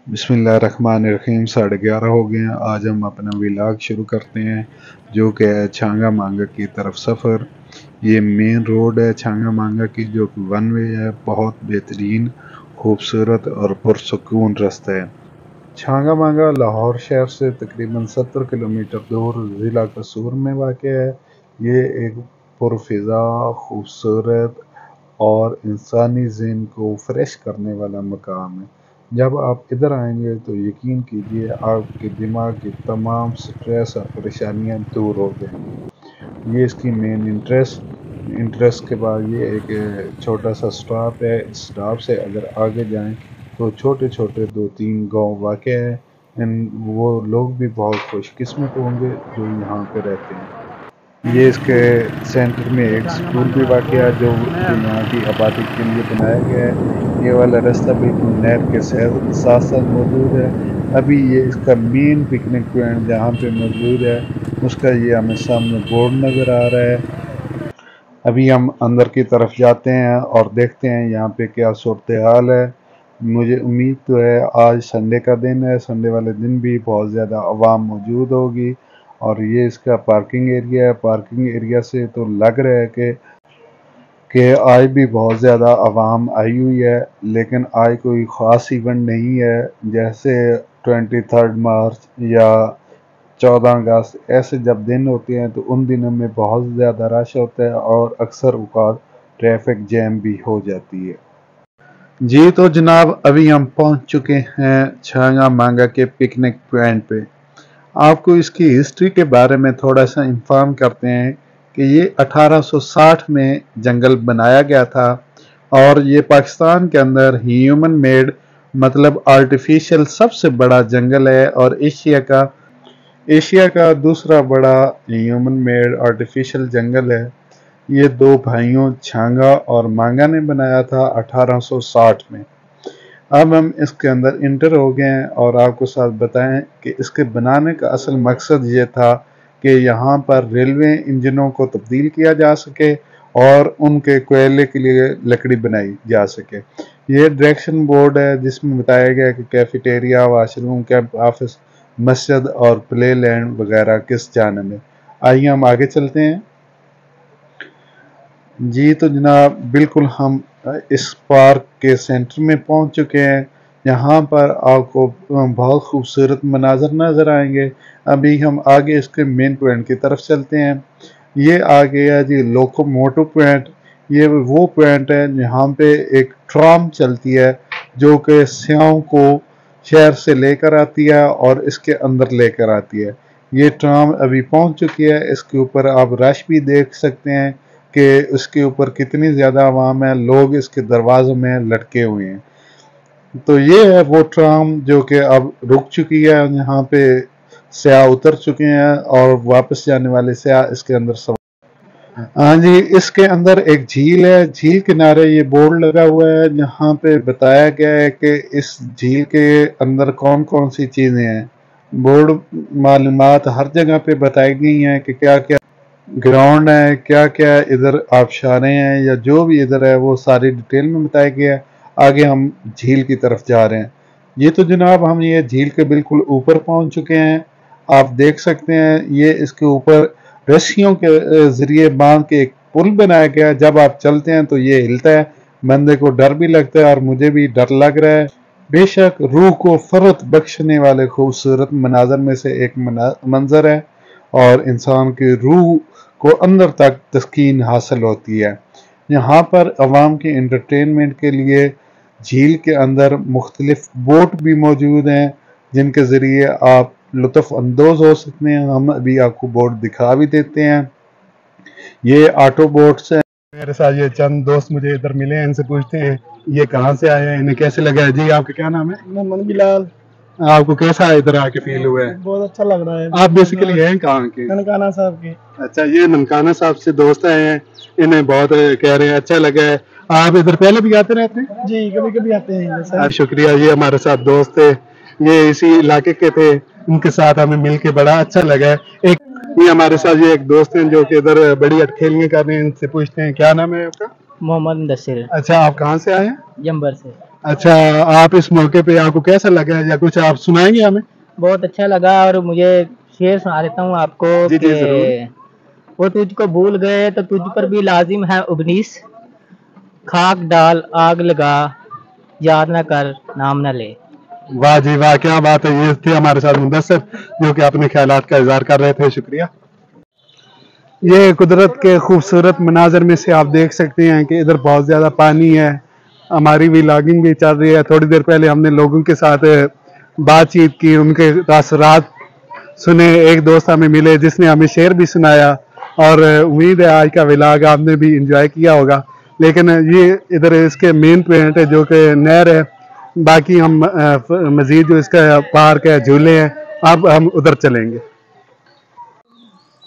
बिस्मिल्लाहिर्रहमानिर्रहीम 11:30 हो गए हैं। आज हम अपना व्लॉग शुरू करते हैं जो कि है छांगा मांगा की तरफ सफ़र। ये मेन रोड है छांगा मांगा की जो कि वन वे है। बहुत बेहतरीन खूबसूरत और पुरसुकून रास्ता है। छांगा मांगा लाहौर शहर से तकरीबन 70 किलोमीटर दूर ज़िला कसूर में वाक़ है। ये एक पुरफ़िज़ा खूबसूरत और इंसानी ज़हन को फ्रेश करने वाला मकाम है। जब आप इधर आएंगे तो यकीन कीजिए आपके दिमाग की तमाम स्ट्रेस और परेशानियां दूर हो जाएंगी। ये इसकी मेन इंटरेस्ट के बाद ये एक छोटा सा स्टॉप है। इस स्टॉप से अगर आगे जाएं तो छोटे छोटे 2-3 गांव वाक़ हैं। वो लोग भी बहुत खुशकिस्मत होंगे जो यहाँ पे रहते हैं। ये इसके सेंटर में एक स्कूल भी वाक़ है जो यहाँ की आबादी के लिए बनाया गया है। ये वाला रास्ता बिल्कुल नहर के साथ साथ मौजूद है। अभी ये इसका मेन पिकनिक पॉइंट जहाँ पे मौजूद है उसका ये हमें सामने बोर्ड नज़र आ रहा है। अभी हम अंदर की तरफ जाते हैं और देखते हैं यहाँ पे क्या सूरत हाल है। मुझे उम्मीद तो है आज संडे का दिन है, संडे वाले दिन भी बहुत ज़्यादा आवाम मौजूद होगी। और ये इसका पार्किंग एरिया है। पार्किंग एरिया से तो लग रहा है कि आज भी बहुत ज़्यादा आवाम आई हुई है, लेकिन आज कोई ख़ास इवेंट नहीं है। जैसे 23 मार्च या 14 अगस्त ऐसे जब दिन होते हैं तो उन दिनों में बहुत ज़्यादा रश होता है और अक्सर औक़ात ट्रैफिक जैम भी हो जाती है। जी तो जनाब अभी हम पहुंच चुके हैं छांगा मांगा के पिकनिक पॉइंट पे। आपको इसकी हिस्ट्री के बारे में थोड़ा सा इन्फॉर्म करते हैं कि ये 1860 में जंगल बनाया गया था और ये पाकिस्तान के अंदर ह्यूमन मेड मतलब आर्टिफिशियल सबसे बड़ा जंगल है और एशिया का दूसरा बड़ा ह्यूमन मेड आर्टिफिशियल जंगल है। ये दो भाइयों छांगा और मांगा ने बनाया था 1860 में। अब हम इसके अंदर इंटर हो गए हैं और आपको साथ बताएं कि इसके बनाने का असल मकसद ये था कि यहाँ पर रेलवे इंजनों को तब्दील किया जा सके और उनके कोयले के लिए लकड़ी बनाई जा सके। ये डायरेक्शन बोर्ड है जिसमें बताया गया कि कैफेटेरिया, वाशरूम, कैंप ऑफिस, मस्जिद और प्ले लैंड वगैरह किस जानब है। आइए हम आगे चलते हैं। जी तो जनाब बिल्कुल हम इस पार्क के सेंटर में पहुंच चुके हैं। यहाँ पर आपको बहुत खूबसूरत मनाजर नज़र आएंगे। अभी हम आगे इसके मेन पॉइंट की तरफ चलते हैं। ये आ गया जी लोकोमोटिव पॉइंट। ये वो पॉइंट है जहाँ पे एक ट्राम चलती है जो कि सियाहों को शहर से लेकर आती है और इसके अंदर लेकर आती है। ये ट्राम अभी पहुँच चुकी है। इसके ऊपर आप रश भी देख सकते हैं कि उसके ऊपर कितनी ज़्यादा आवाम है। लोग इसके दरवाज़ों में लटके हुए हैं। तो ये है वो ट्राम जो कि अब रुक चुकी है। यहाँ पे सयाह उतर चुके हैं और वापस जाने वाले सयाह इसके अंदर सवार। हाँ जी, इसके अंदर एक झील है। झील किनारे ये बोर्ड लगा हुआ है जहाँ पे बताया गया है कि इस झील के अंदर कौन कौन सी चीज़ें हैं। बोर्ड मालूमात हर जगह पे बताई गई हैं कि क्या क्या ग्राउंड है, क्या क्या इधर आबशारें हैं या जो भी इधर है वो सारी डिटेल में बताया गया है। आगे हम झील की तरफ जा रहे हैं। ये तो जनाब हम ये झील के बिल्कुल ऊपर पहुंच चुके हैं। आप देख सकते हैं ये इसके ऊपर रस्सियों के जरिए बांध के एक पुल बनाया गया। जब आप चलते हैं तो ये हिलता है, बंदे को डर भी लगता है और मुझे भी डर लग रहा है। बेशक रूह को फरत बख्शने वाले खूबसूरत मनाजर में से एक मंजर है और इंसान की रूह को अंदर तक तस्कीन हासिल होती है। यहाँ पर अवाम के एंटरटेनमेंट के लिए झील के अंदर मुख्तलिफ बोट भी मौजूद हैं जिनके ज़रिए आप लुत्फ़ अंदोज़ हो सकते हैं। हम अभी आपको बोट दिखा भी देते हैं। ये ऑटो बोट्स हैं। मेरे साथ ये चंद दोस्त मुझे इधर मिले हैं, इनसे पूछते हैं ये कहाँ से आए हैं, इन्हें कैसे लगा है। जी आपका क्या नाम है? मोहम्मद बिलाल। आपको कैसा इधर आके फील हुआ है? बहुत अच्छा लग रहा है। आप बेसिकली हैं कहाँ के? ननकाना साहब के। अच्छा, ये ननकाना साहब से दोस्त आए हैं, इन्हें बहुत कह रहे हैं अच्छा लगा है। आप इधर पहले भी आते रहते हैं? जी कभी कभी आते हैं। शुक्रिया। ये हमारे साथ दोस्त थे, ये इसी इलाके के थे, इनके साथ हमें मिल के बड़ा अच्छा लगा है। एक ये हमारे साथ ये एक दोस्त हैं जो कि इधर बड़ी अटखेलियां कर रहे हैं, इनसे पूछते हैं क्या नाम है आपका? मोहम्मद मुदस्सिर। अच्छा, आप कहाँ से आए हैं? जंबर से। अच्छा, आप इस मौके पे आपको कैसा लगा या कुछ आप सुनाएंगे हमें? बहुत अच्छा लगा और मुझे शेर सुना देता हूँ आपको जी जी जरूर। कि वो तुझको भूल गए तो तुझ पर भी लाजिम है उबनीस, खाक डाल आग लगा, याद न कर नाम न ले। वाह जी वाह, क्या बात है। ये थे हमारे साथ मुदस्सिर जो कि अपने ख्यालात का इजहार कर रहे थे। शुक्रिया। ये कुदरत के खूबसूरत मनाजर में से आप देख सकते हैं कि इधर बहुत ज़्यादा पानी है। हमारी व्लॉगिंग भी चल रही है। थोड़ी देर पहले हमने लोगों के साथ बातचीत की, उनके तासुरात सुने। एक दोस्त हमें मिले जिसने हमें शेर भी सुनाया और उम्मीद है आज का व्लॉग आपने भी इंजॉय किया होगा। लेकिन ये इधर इसके मेन पॉइंट है जो कि नहर है। बाकी हम मज़ीद जो इसका पार्क है, झूले हैं, अब हम उधर चलेंगे।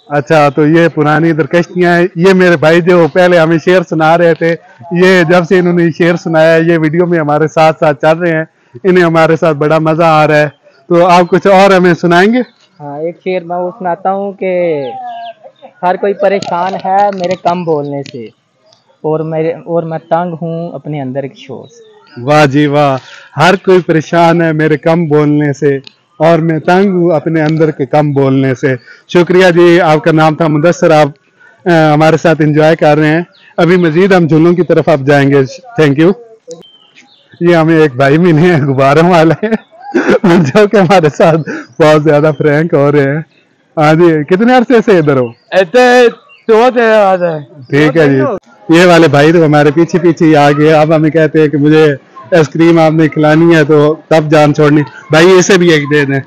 अच्छा, तो ये पुरानी इधर कश्तियाँ हैं। ये मेरे भाई जो पहले हमें शेर सुना रहे थे, ये जब से इन्होंने शेर सुनाया ये वीडियो में हमारे साथ साथ चल रहे हैं। इन्हें हमारे साथ बड़ा मज़ा आ रहा है। तो आप कुछ और हमें सुनाएंगे? हाँ, एक शेर मैं वो सुनाता हूँ कि हर कोई परेशान है मेरे कम बोलने से, और मैं तंग हूँ अपने अंदर के शोर से। वाह जी वाह, हर कोई परेशान है मेरे कम बोलने से और मैं तंग हूँ अपने अंदर के कम बोलने से। शुक्रिया जी। आपका नाम था मुदस्सिर, आप हमारे साथ एंजॉय कर रहे हैं। अभी मजीद हम झूलों की तरफ आप जाएंगे। Thank you. ये हमें एक भाई मिले हैं गुब्बारों वाले जो कि हमारे साथ बहुत ज्यादा फ्रैंक हो रहे हैं। हाँ जी, कितने अरसे से इधर हो? ठीक है जी। ये वाले भाई तो हमारे पीछे पीछे ही आ गए। अब हमें कहते हैं कि मुझे आइसक्रीम आपने खिलानी है, तो तब जान छोड़नी। भाई इसे भी एक दे दें।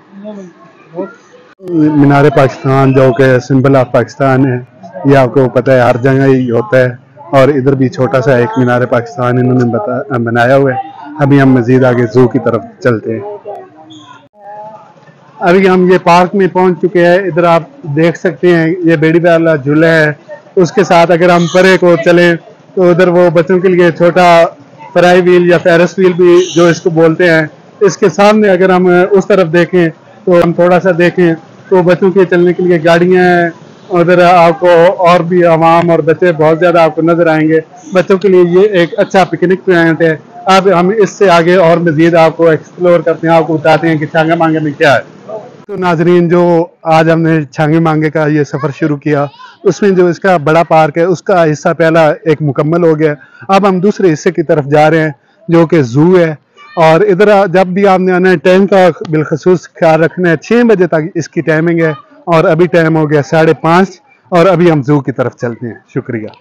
मीनार पाकिस्तान जो कि सिंबल ऑफ पाकिस्तान है, ये आपको पता है हर जगह ही होता है। और इधर भी छोटा सा एक मीनार पाकिस्तान इन्होंने बनाया हुआ है। अभी हम मजीद आगे जू की तरफ चलते हैं। अभी हम ये पार्क में पहुंच चुके हैं। इधर आप देख सकते हैं ये बेड़ी वाला झूला है। उसके साथ अगर हम परे को चलें तो उधर वो बच्चों के लिए छोटा फ्राई व्हील या फेरस व्हील भी जो इसको बोलते हैं। इसके सामने अगर हम उस तरफ देखें तो हम थोड़ा सा देखें तो बच्चों के चलने के लिए गाड़ियां हैं। उधर आपको और भी आवाम और बच्चे बहुत ज़्यादा आपको नजर आएंगे। बच्चों के लिए ये एक अच्छा पिकनिक पॉइंट है। अब हम इससे आगे और मजीद आपको एक्सप्लोर करते हैं, आपको बताते हैं कि छांगा मांगे में क्या है। तो नाजरीन, जो आज हमने छांगे मांगे का ये सफ़र शुरू किया, उसमें जो इसका बड़ा पार्क है उसका हिस्सा पहला एक मुकम्मल हो गया। अब हम दूसरे हिस्से की तरफ जा रहे हैं जो कि ज़ू है। और इधर जब भी आपने आना है टाइम का बिलखसूस ख्याल रखना है। 6 बजे तक इसकी टाइमिंग है और अभी टाइम हो गया 5:30 और अभी हम ज़ू की तरफ चलते हैं। शुक्रिया।